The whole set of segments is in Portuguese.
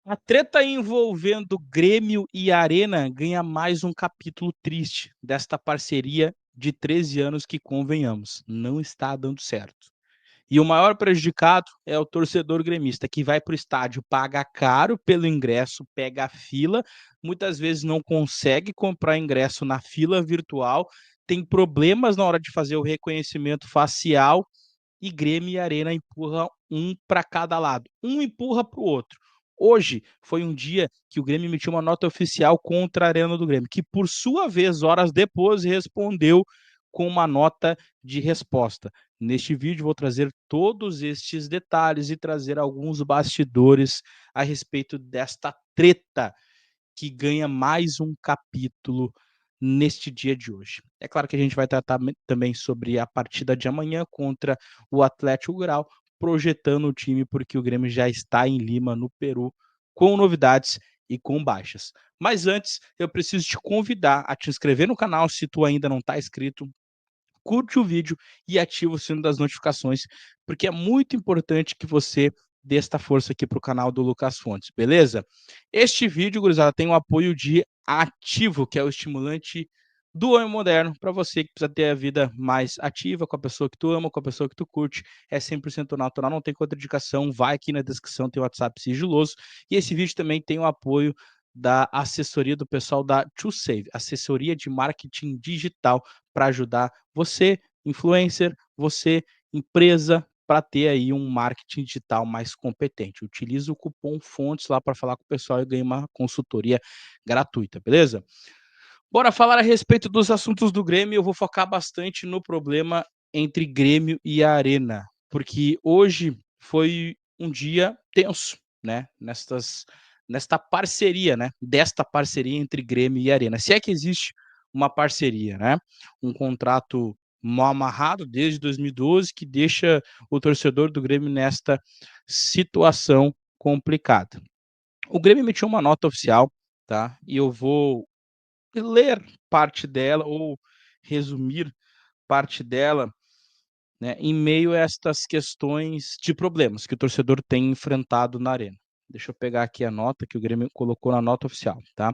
A treta envolvendo Grêmio e Arena ganha mais um capítulo triste desta parceria de 13 anos que, convenhamos, não está dando certo. E o maior prejudicado é o torcedor gremista, que vai para o estádio, paga caro pelo ingresso, pega a fila, muitas vezes não consegue comprar ingresso na fila virtual, tem problemas na hora de fazer o reconhecimento facial e Grêmio e Arena empurram um para cada lado. Um empurra para o outro. Hoje foi um dia que o Grêmio emitiu uma nota oficial contra a Arena do Grêmio, que por sua vez, horas depois, respondeu com uma nota de resposta. Neste vídeo vou trazer todos estes detalhes e trazer alguns bastidores a respeito desta treta que ganha mais um capítulo neste dia de hoje. É claro que a gente vai tratar também sobre a partida de amanhã contra o Atlético Grau, projetando o time, porque o Grêmio já está em Lima, no Peru, com novidades e com baixas. Mas antes, eu preciso te convidar a te inscrever no canal se tu ainda não está inscrito, curte o vídeo e ativa o sino das notificações, porque é muito importante que você dê esta força aqui para o canal do Lucas Fontes, beleza? Este vídeo, gurizada, tem o apoio de Ativo, que é o estimulante do homem moderno, para você que precisa ter a vida mais ativa, com a pessoa que tu ama, com a pessoa que tu curte, é 100% natural, não tem contraindicação, vai aqui na descrição, tem o WhatsApp sigiloso, e esse vídeo também tem o apoio da assessoria do pessoal da TrueSave, assessoria de marketing digital, para ajudar você, influencer, você, empresa, para ter aí um marketing digital mais competente. Utilize o cupom FONTES lá para falar com o pessoal e ganhe uma consultoria gratuita, beleza? Bora falar a respeito dos assuntos do Grêmio. Eu vou focar bastante no problema entre Grêmio e a Arena, porque hoje foi um dia tenso, né? Nesta parceria, né? Desta parceria entre Grêmio e Arena. Se é que existe uma parceria, né? Um contrato mal amarrado desde 2012 que deixa o torcedor do Grêmio nesta situação complicada. O Grêmio emitiu uma nota oficial, tá? E eu vou ler parte dela ou resumir parte dela, né, em meio a estas questões de problemas que o torcedor tem enfrentado na arena. Deixa eu pegar aqui a nota que o Grêmio colocou na nota oficial, tá?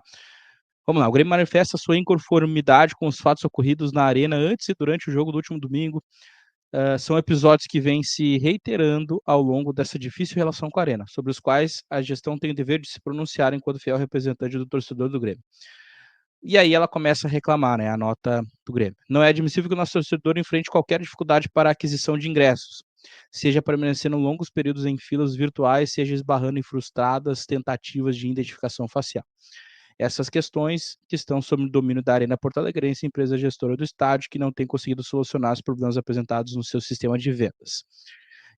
Vamos lá, o Grêmio manifesta sua inconformidade com os fatos ocorridos na arena antes e durante o jogo do último domingo. São episódios que vêm se reiterando ao longo dessa difícil relação com a arena, sobre os quais a gestão tem o dever de se pronunciar enquanto fiel representante do torcedor do Grêmio. E aí ela começa a reclamar, né, a nota do Grêmio. Não é admissível que o nosso torcedor enfrente qualquer dificuldade para a aquisição de ingressos, seja permanecendo longos períodos em filas virtuais, seja esbarrando em frustradas tentativas de identificação facial. Essas questões que estão sob o domínio da Arena Porto Alegrense, empresa gestora do estádio, que não tem conseguido solucionar os problemas apresentados no seu sistema de vendas.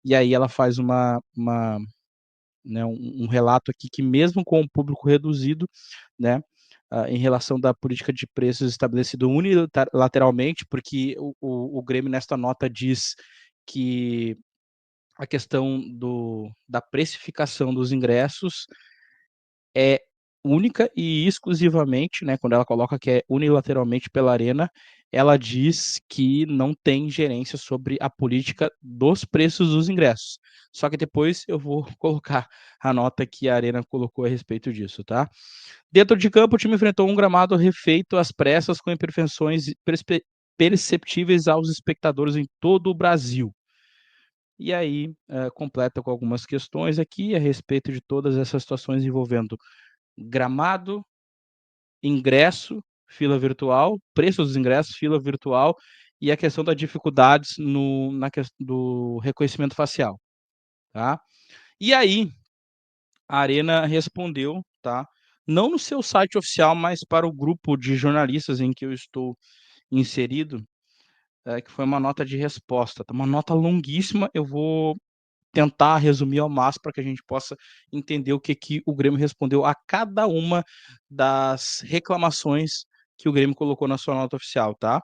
E aí ela faz né, um relato aqui que mesmo com o público reduzido, né, em relação da política de preços estabelecido unilateralmente, porque o Grêmio nesta nota diz que a questão da precificação dos ingressos é única e exclusivamente, né, quando ela coloca que é unilateralmente pela Arena, ela diz que não tem gerência sobre a política dos preços dos ingressos. Só que depois eu vou colocar a nota que a Arena colocou a respeito disso, tá? Dentro de campo, o time enfrentou um gramado refeito às pressas com imperfeições perceptíveis aos espectadores em todo o Brasil. E aí, completa com algumas questões aqui a respeito de todas essas situações envolvendo gramado, ingresso, fila virtual, preço dos ingressos, fila virtual e a questão das dificuldades do reconhecimento facial, tá? E aí, a Arena respondeu, tá? Não no seu site oficial, mas para o grupo de jornalistas em que eu estou inserido, que foi uma nota de resposta, tá? Uma nota longuíssima, eu vou tentar resumir ao máximo para que a gente possa entender o que o Grêmio respondeu a cada uma das reclamações que o Grêmio colocou na sua nota oficial, tá?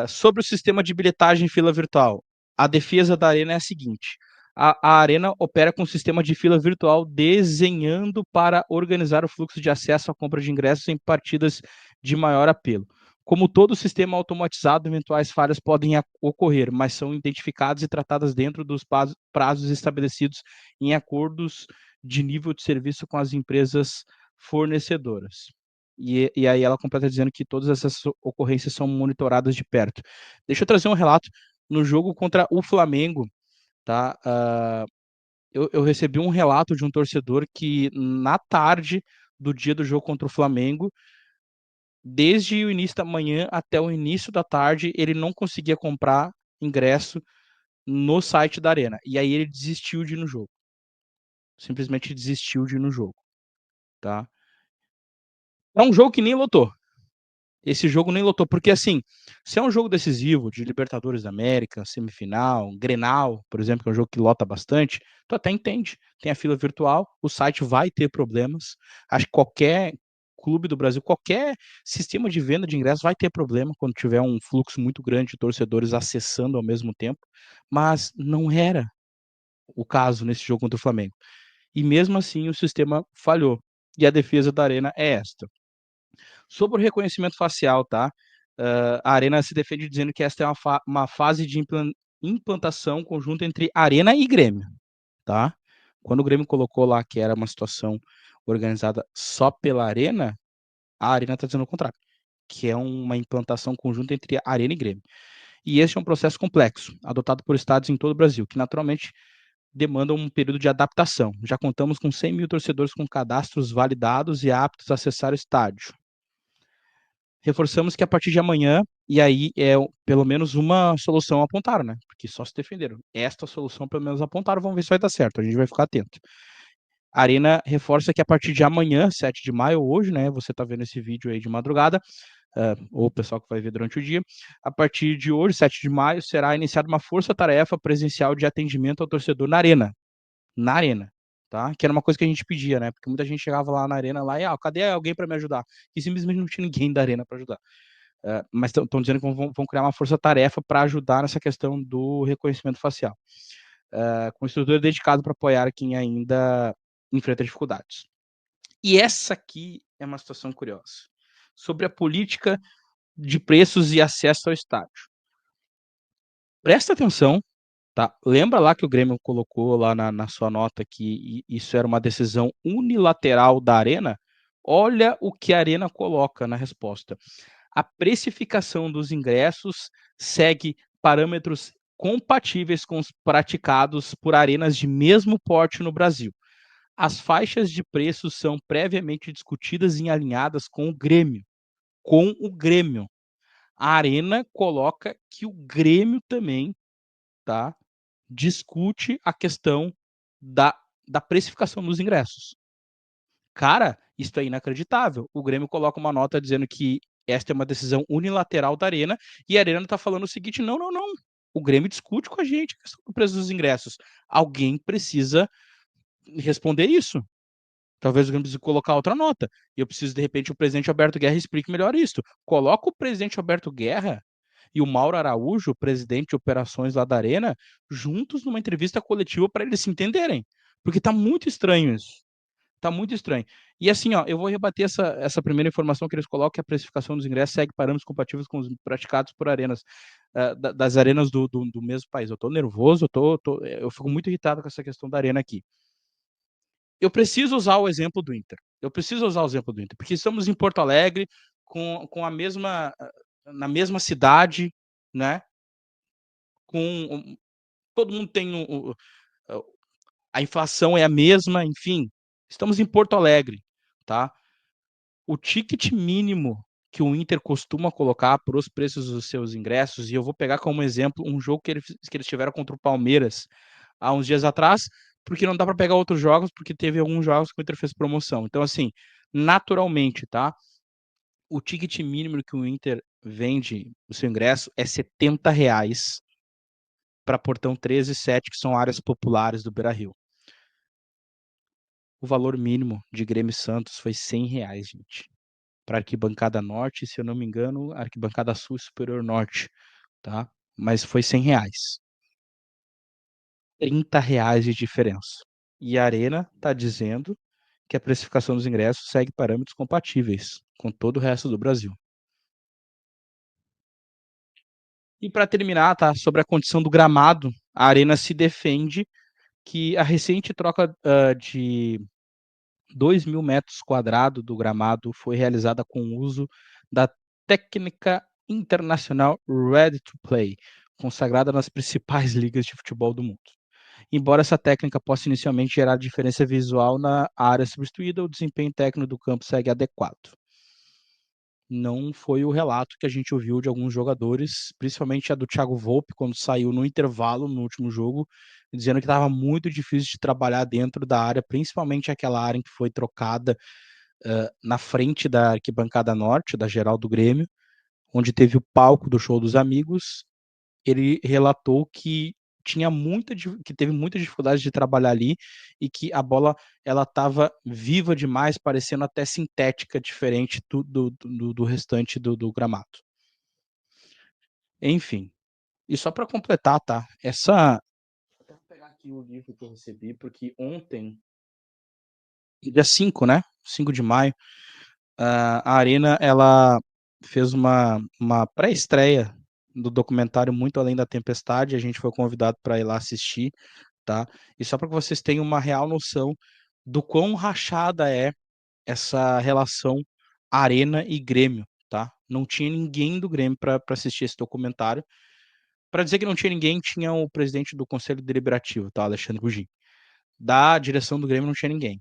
Sobre o sistema de bilhetagem em fila virtual, a defesa da Arena é a seguinte: a Arena opera com um sistema de fila virtual desenhando para organizar o fluxo de acesso à compra de ingressos em partidas de maior apelo. Como todo sistema automatizado, eventuais falhas podem ocorrer, mas são identificadas e tratadas dentro dos prazos estabelecidos em acordos de nível de serviço com as empresas fornecedoras. E aí ela completa dizendo que todas essas ocorrências são monitoradas de perto. Deixa eu trazer um relato, no jogo contra o Flamengo, tá, eu recebi um relato de um torcedor que na tarde do dia do jogo contra o Flamengo, desde o início da manhã até o início da tarde, ele não conseguia comprar ingresso no site da Arena. E aí ele desistiu de ir no jogo. Simplesmente desistiu de ir no jogo, tá? É um jogo que nem lotou. Esse jogo nem lotou, porque assim, se é um jogo decisivo de Libertadores da América, semifinal, Grenal, por exemplo, que é um jogo que lota bastante, tu até entende. Tem a fila virtual, o site vai ter problemas. Acho que qualquer clube do Brasil, qualquer sistema de venda de ingressos vai ter problema quando tiver um fluxo muito grande de torcedores acessando ao mesmo tempo, mas não era o caso nesse jogo contra o Flamengo. E mesmo assim o sistema falhou. E a defesa da Arena é esta. Sobre o reconhecimento facial, tá? A Arena se defende dizendo que esta é uma fase de implantação conjunta entre Arena e Grêmio, tá? Quando o Grêmio colocou lá que era uma situação organizada só pela Arena, a Arena está dizendo o contrário, que é uma implantação conjunta entre Arena e Grêmio. E este é um processo complexo, adotado por estados em todo o Brasil, que naturalmente demandam um período de adaptação. Já contamos com 100 mil torcedores com cadastros validados e aptos a acessar o estádio. Reforçamos que a partir de amanhã, e aí é pelo menos uma solução apontaram, né? Porque só se defenderam. Esta solução pelo menos apontaram, vamos ver se vai dar certo, a gente vai ficar atento. A Arena reforça que a partir de amanhã, 7 de maio, hoje, né? Você está vendo esse vídeo aí de madrugada, ou o pessoal que vai ver durante o dia. A partir de hoje, 7 de maio, será iniciada uma força-tarefa presencial de atendimento ao torcedor na arena, tá? Que era uma coisa que a gente pedia, né? Porque muita gente chegava lá na arena lá e, cadê alguém para me ajudar? E simplesmente não tinha ninguém da arena para ajudar. Mas estão dizendo que vão criar uma força-tarefa para ajudar nessa questão do reconhecimento facial, com estrutura dedicada para apoiar quem ainda enfrenta dificuldades. E essa aqui é uma situação curiosa, sobre a política de preços e acesso ao estádio. Presta atenção. Tá. Lembra lá que o Grêmio colocou lá na sua nota que isso era uma decisão unilateral da Arena? Olha o que a Arena coloca na resposta. A precificação dos ingressos segue parâmetros compatíveis com os praticados por arenas de mesmo porte no Brasil. As faixas de preços são previamente discutidas e alinhadas com o Grêmio. Com o Grêmio. A Arena coloca que o Grêmio também, tá, discute a questão da, da precificação dos ingressos. Cara, isso é inacreditável. O Grêmio coloca uma nota dizendo que esta é uma decisão unilateral da Arena e a Arena está falando o seguinte: não, não, não. O Grêmio discute com a gente a questão do preço dos ingressos. Alguém precisa responder isso. Talvez o Grêmio precise colocar outra nota. E eu preciso, de repente, o presidente Alberto Guerra explique melhor isso. Coloca o presidente Alberto Guerra e o Mauro Araújo, presidente de operações lá da Arena, juntos numa entrevista coletiva para eles se entenderem. Porque tá muito estranho isso. Tá muito estranho. E assim, ó, eu vou rebater essa primeira informação que eles colocam, que a precificação dos ingressos segue parâmetros compatíveis com os praticados por arenas, das arenas do mesmo país. Eu tô nervoso, eu fico muito irritado com essa questão da arena aqui. Eu preciso usar o exemplo do Inter. Eu preciso usar o exemplo do Inter, porque estamos em Porto Alegre, com a mesma, na mesma cidade, né? Com todo mundo tem a inflação é a mesma, enfim. Estamos em Porto Alegre, tá? O ticket mínimo que o Inter costuma colocar para os preços dos seus ingressos, e eu vou pegar como exemplo um jogo que eles tiveram contra o Palmeiras há uns dias atrás, porque não dá para pegar outros jogos, porque teve alguns jogos que o Inter fez promoção. Então, assim, naturalmente, tá? O ticket mínimo que o Inter vende o seu ingresso é R$ 70 para Portão 13 e 7, que são áreas populares do Beira-Rio. O valor mínimo de Grêmio e Santos foi R$ 100, gente. Para Arquibancada Norte, se eu não me engano, Arquibancada Sul e Superior Norte, tá? Mas foi R$ 100. R$ 30 de diferença. E a Arena está dizendo que a precificação dos ingressos segue parâmetros compatíveis com todo o resto do Brasil. E para terminar, tá? Sobre a condição do gramado, a Arena se defende que a recente troca, de 2.000 metros quadrados do gramado foi realizada com o uso da técnica internacional Ready to Play, consagrada nas principais ligas de futebol do mundo. Embora essa técnica possa inicialmente gerar diferença visual na área substituída, o desempenho técnico do campo segue adequado. Não foi o relato que a gente ouviu de alguns jogadores, principalmente a do Thiago Volpe, quando saiu no intervalo no último jogo, dizendo que estava muito difícil de trabalhar dentro da área, principalmente aquela área em que foi trocada na frente da arquibancada norte, da geral do Grêmio, onde teve o palco do show dos amigos. Ele relatou que que teve muita dificuldade de trabalhar ali e que a bola ela estava viva demais, parecendo até sintética, diferente do restante do gramado. Enfim, e só para completar, tá? Vou pegar aqui o livro que eu recebi, porque ontem, dia 5, né? 5 de maio, a Arena ela fez uma pré-estreia do documentário Muito Além da Tempestade. A gente foi convidado para ir lá assistir, tá? E só para que vocês tenham uma real noção do quão rachada é essa relação Arena e Grêmio, tá? Não tinha ninguém do Grêmio para assistir esse documentário. Para dizer que não tinha ninguém, tinha o presidente do Conselho Deliberativo, tá? Alexandre Gugin. Da direção do Grêmio não tinha ninguém.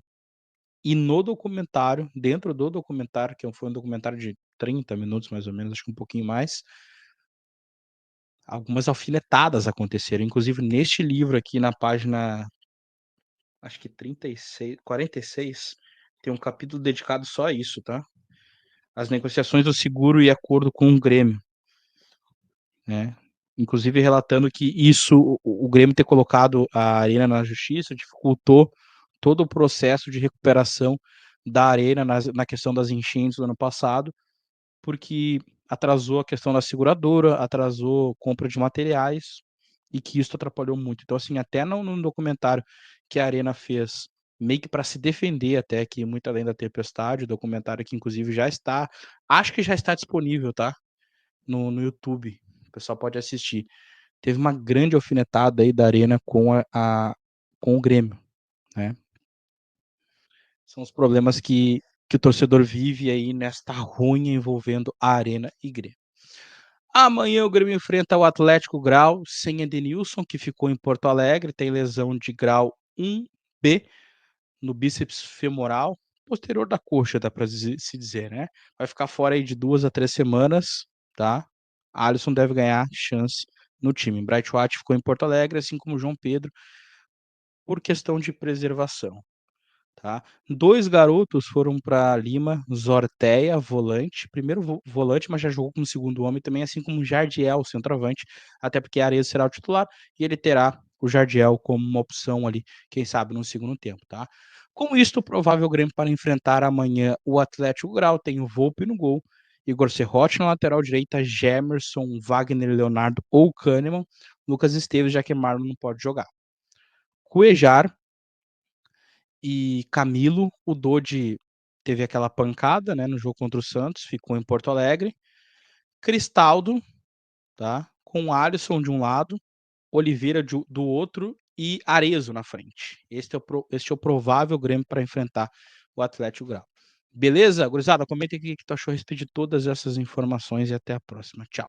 E no documentário, dentro do documentário, que foi um documentário de 30 minutos mais ou menos, acho que um pouquinho mais, algumas alfinetadas aconteceram. Inclusive neste livro aqui na página, acho que 36, 46, tem um capítulo dedicado só a isso, tá? As negociações do seguro e acordo com o Grêmio, né? Inclusive relatando que isso, o Grêmio ter colocado a Arena na justiça dificultou todo o processo de recuperação da Arena na questão das enchentes do ano passado, porque atrasou a questão da seguradora, atrasou compra de materiais e que isso atrapalhou muito. Então, assim, até no documentário que a Arena fez, meio que para se defender até que Muito Além da Tempestade, documentário que inclusive já está, acho que já está disponível, tá? No YouTube. O pessoal pode assistir. Teve uma grande alfinetada aí da Arena com o Grêmio, né? São os problemas que o torcedor vive aí nesta ruim envolvendo a Arena e Grêmio. Amanhã o Grêmio enfrenta o Atlético Grau sem Edenilson, que ficou em Porto Alegre, tem lesão de grau 1B no bíceps femoral, posterior da coxa, dá para se dizer, né? Vai ficar fora aí de 2 a 3 semanas, tá? Alisson deve ganhar chance no time. Bright White ficou em Porto Alegre, assim como João Pedro, por questão de preservação. Tá? 2 garotos foram para Lima, Zorteia, volante, primeiro volante, mas já jogou como segundo homem também, assim como Jardiel, centroavante, até porque Areia será o titular e ele terá o Jardiel como uma opção ali, quem sabe no segundo tempo, tá? Com isto, o provável Grêmio para enfrentar amanhã o Atlético Grau tem o Volpe no gol, Igor Serrote na lateral direita, Gemerson, Wagner Leonardo ou Kahneman, Lucas Esteves, já que Marlon não pode jogar. Cuejar e Camilo, o Dodi teve aquela pancada, né, no jogo contra o Santos, ficou em Porto Alegre. Cristaldo, tá? Com Alisson de um lado, Oliveira do outro e Arezzo na frente. Este é o provável Grêmio para enfrentar o Atlético Grau. Beleza, gurizada? Comenta aqui o que tu achou a respeito de todas essas informações e até a próxima. Tchau.